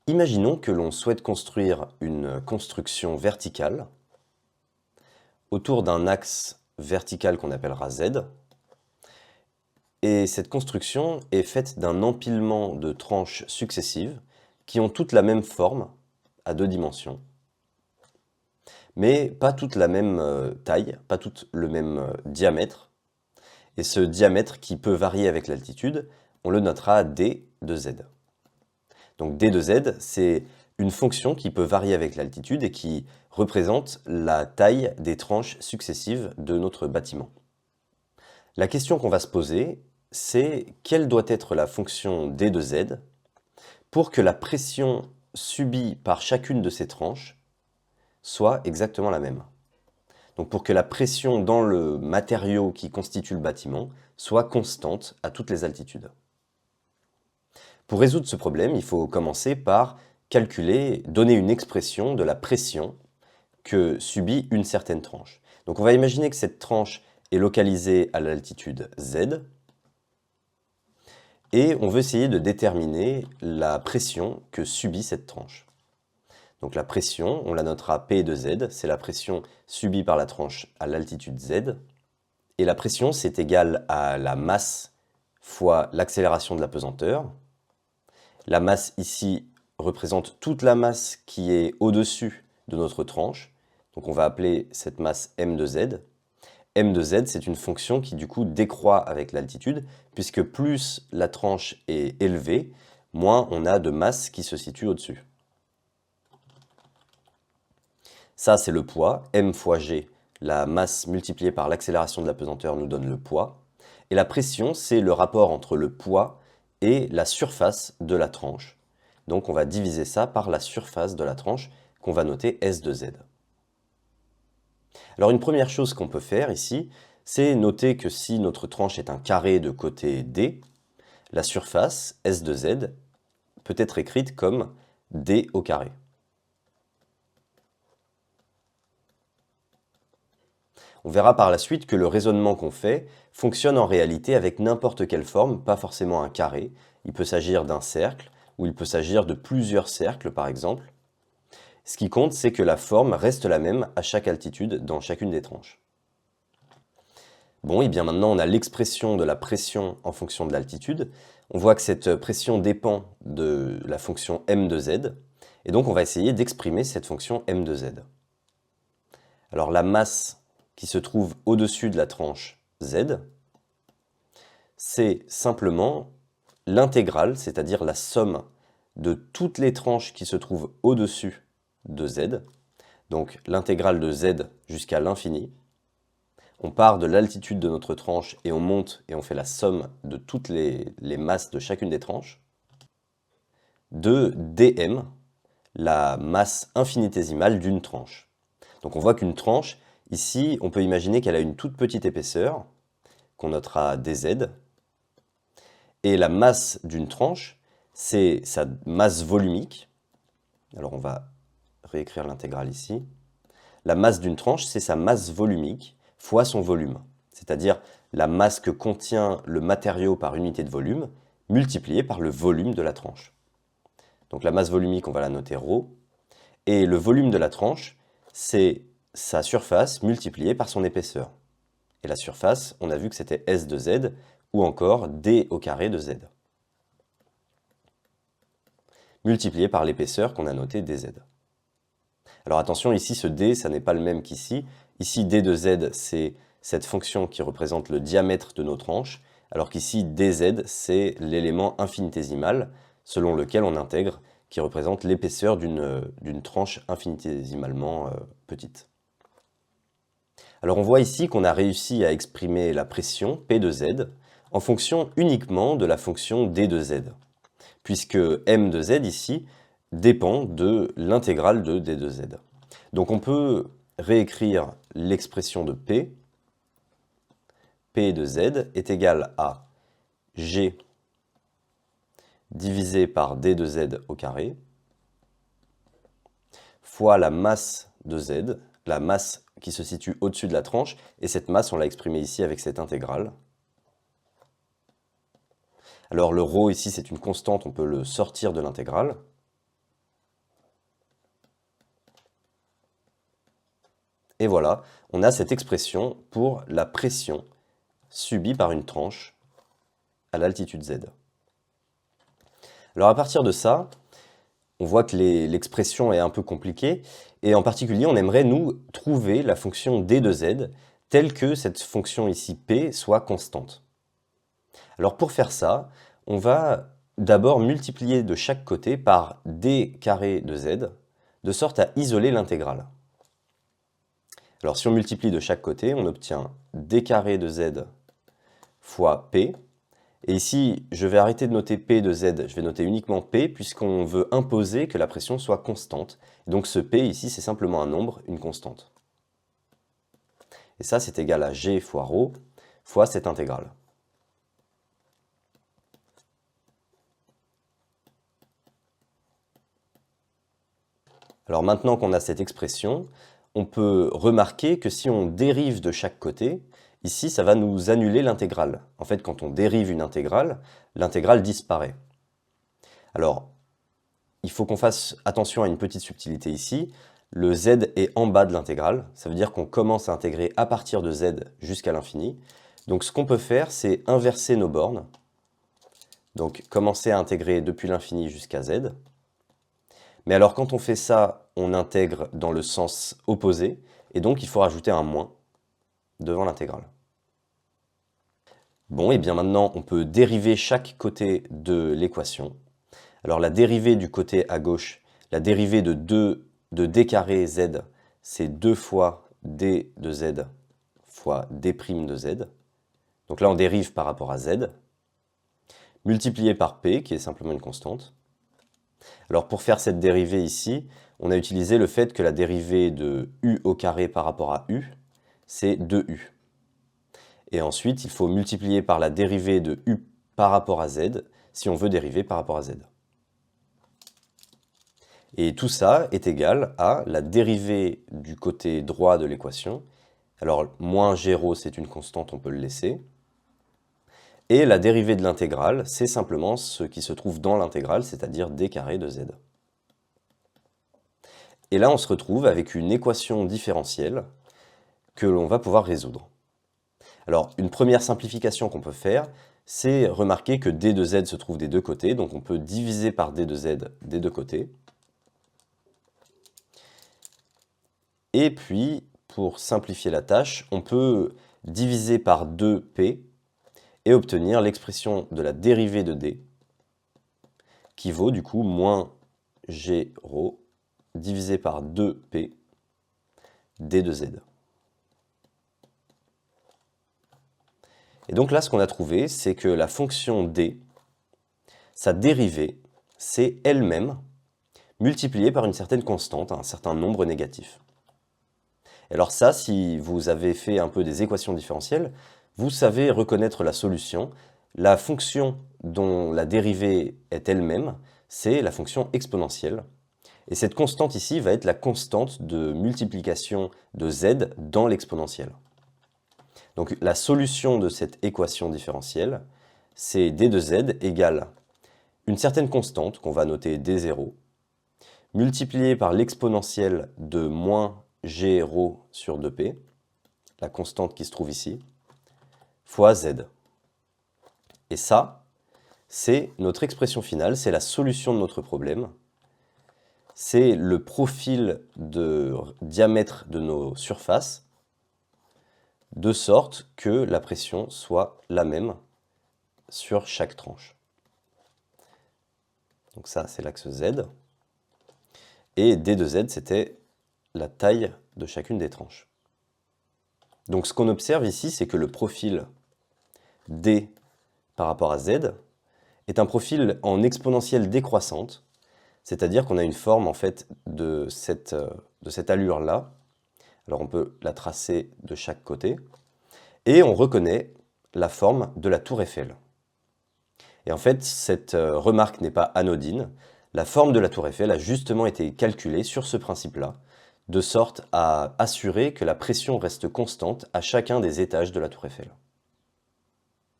Imaginons que l'on souhaite construire une construction verticale autour d'un axe vertical qu'on appellera Z. Et cette construction est faite d'un empilement de tranches successives qui ont toutes la même forme à 2 dimensions, mais pas toutes la même taille, pas toutes le même diamètre. Et ce diamètre qui peut varier avec l'altitude, on le notera d de z. Donc d de z, c'est une fonction qui peut varier avec l'altitude et qui représente la taille des tranches successives de notre bâtiment. La question qu'on va se poser, c'est quelle doit être la fonction d de z pour que la pression subie par chacune de ces tranches soit exactement la même. Donc pour que la pression dans le matériau qui constitue le bâtiment soit constante à toutes les altitudes. Pour résoudre ce problème, il faut commencer par calculer, donner une expression de la pression que subit une certaine tranche. Donc on va imaginer que cette tranche est localisée à l'altitude Z, et on veut essayer de déterminer la pression que subit cette tranche. Donc la pression, on la notera P de Z, c'est la pression subie par la tranche à l'altitude Z. Et la pression, c'est égal à la masse fois l'accélération de la pesanteur. La masse ici représente toute la masse qui est au-dessus de notre tranche. Donc on va appeler cette masse m de z. M de z, c'est une fonction qui du coup décroît avec l'altitude, puisque plus la tranche est élevée, moins on a de masse qui se situe au-dessus. Ça, c'est le poids. M fois g, la masse multipliée par l'accélération de la pesanteur nous donne le poids. Et la pression, c'est le rapport entre le poids et la surface de la tranche. Donc on va diviser ça par la surface de la tranche qu'on va noter S de Z. Alors une première chose qu'on peut faire ici, c'est noter que si notre tranche est un carré de côté D, la surface S de Z peut être écrite comme D au carré. On verra par la suite que le raisonnement qu'on fait fonctionne en réalité avec n'importe quelle forme, pas forcément un carré. Il peut s'agir d'un cercle, ou il peut s'agir de plusieurs cercles par exemple. Ce qui compte, c'est que la forme reste la même à chaque altitude dans chacune des tranches. Bon, et bien maintenant on a l'expression de la pression en fonction de l'altitude. On voit que cette pression dépend de la fonction m de z, et donc on va essayer d'exprimer cette fonction m de z. Alors la masse qui se trouve au-dessus de la tranche Z, c'est simplement l'intégrale, c'est-à-dire la somme de toutes les tranches qui se trouvent au-dessus de Z, donc l'intégrale de Z jusqu'à l'infini. On part de l'altitude de notre tranche et on monte et on fait la somme de toutes les masses de chacune des tranches, de dm, la masse infinitésimale d'une tranche. Donc on voit qu'une tranche, ici, on peut imaginer qu'elle a une toute petite épaisseur, qu'on notera dz, et la masse d'une tranche, c'est sa masse volumique. Alors on va réécrire l'intégrale ici. La masse d'une tranche, c'est sa masse volumique fois son volume, c'est-à-dire la masse que contient le matériau par unité de volume, multipliée par le volume de la tranche. Donc la masse volumique, on va la noter ρ, et le volume de la tranche, c'est sa surface multipliée par son épaisseur. Et la surface, on a vu que c'était S de Z, ou encore D au carré de Z, multiplié par l'épaisseur qu'on a notée dz. Alors attention, ici ce D, ça n'est pas le même qu'ici. Ici, D de Z, c'est cette fonction qui représente le diamètre de nos tranches, alors qu'ici, dz, c'est l'élément infinitésimal, selon lequel on intègre, qui représente l'épaisseur d'une tranche infinitésimalement petite. Alors on voit ici qu'on a réussi à exprimer la pression P de Z en fonction uniquement de la fonction D de Z, puisque M de Z ici dépend de l'intégrale de D de Z. Donc on peut réécrire l'expression de P. P de Z est égal à G divisé par D de Z au carré fois la masse de Z, la masse qui se situe au-dessus de la tranche, et cette masse, on l'a exprimée ici avec cette intégrale. Alors le ρ ici, c'est une constante, on peut le sortir de l'intégrale. Et voilà, on a cette expression pour la pression subie par une tranche à l'altitude z. Alors à partir de ça, on voit que l'expression est un peu compliquée, et en particulier, on aimerait, nous, trouver la fonction d de z telle que cette fonction ici p soit constante. Alors pour faire ça, on va d'abord multiplier de chaque côté par d carré de z, de sorte à isoler l'intégrale. Alors si on multiplie de chaque côté, on obtient d carré de z fois p. Et ici, je vais arrêter de noter p de z, je vais noter uniquement p, puisqu'on veut imposer que la pression soit constante. Donc ce p ici, c'est simplement un nombre, une constante. Et ça, c'est égal à g fois ρ fois cette intégrale. Alors maintenant qu'on a cette expression, on peut remarquer que si on dérive de chaque côté, ici ça va nous annuler l'intégrale. En fait, quand on dérive une intégrale, l'intégrale disparaît. Alors, il faut qu'on fasse attention à une petite subtilité ici. Le z est en bas de l'intégrale, ça veut dire qu'on commence à intégrer à partir de z jusqu'à l'infini. Donc ce qu'on peut faire, c'est inverser nos bornes. Donc commencer à intégrer depuis l'infini jusqu'à z. Mais alors quand on fait ça, on intègre dans le sens opposé, et donc il faut rajouter un moins devant l'intégrale. Bon, et bien maintenant on peut dériver chaque côté de l'équation. Alors la dérivée du côté à gauche, la dérivée de d carré z, c'est 2 fois d de z fois d' de z. Donc là on dérive par rapport à z, multiplié par p, qui est simplement une constante. Alors pour faire cette dérivée ici, on a utilisé le fait que la dérivée de u au carré par rapport à u, c'est 2u. Et ensuite, il faut multiplier par la dérivée de u par rapport à z, si on veut dériver par rapport à z. Et tout ça est égal à la dérivée du côté droit de l'équation. Alors, moins g-ρ, c'est une constante, on peut le laisser. Et la dérivée de l'intégrale, c'est simplement ce qui se trouve dans l'intégrale, c'est-à-dire d carré de z. Et là, on se retrouve avec une équation différentielle que l'on va pouvoir résoudre. Alors, une première simplification qu'on peut faire, c'est remarquer que d de z se trouve des deux côtés, donc on peut diviser par d de z des deux côtés. Et puis, pour simplifier la tâche, on peut diviser par 2p et obtenir l'expression de la dérivée de d, qui vaut du coup moins g-ρ divisé par 2p d de z. Et donc là, ce qu'on a trouvé, c'est que la fonction d, sa dérivée, c'est elle-même multipliée par une certaine constante, un certain nombre négatif. Et alors ça, si vous avez fait un peu des équations différentielles, vous savez reconnaître la solution. La fonction dont la dérivée est elle-même, c'est la fonction exponentielle. Et cette constante ici va être la constante de multiplication de z dans l'exponentielle. Donc la solution de cette équation différentielle, c'est d de z égale une certaine constante, qu'on va noter d0, multipliée par l'exponentielle de moins g-ρ sur 2p, la constante qui se trouve ici, fois z. Et ça, c'est notre expression finale, c'est la solution de notre problème. C'est le profil de diamètre de nos surfaces, de sorte que la pression soit la même sur chaque tranche. Donc ça, c'est l'axe Z. Et d de z, c'était la taille de chacune des tranches. Donc ce qu'on observe ici, c'est que le profil d par rapport à z est un profil en exponentielle décroissante, c'est-à-dire qu'on a une forme en fait de cette allure-là. Alors on peut la tracer de chaque côté, et on reconnaît la forme de la tour Eiffel. Et en fait, cette remarque n'est pas anodine. La forme de la tour Eiffel a justement été calculée sur ce principe-là, de sorte à assurer que la pression reste constante à chacun des étages de la tour Eiffel.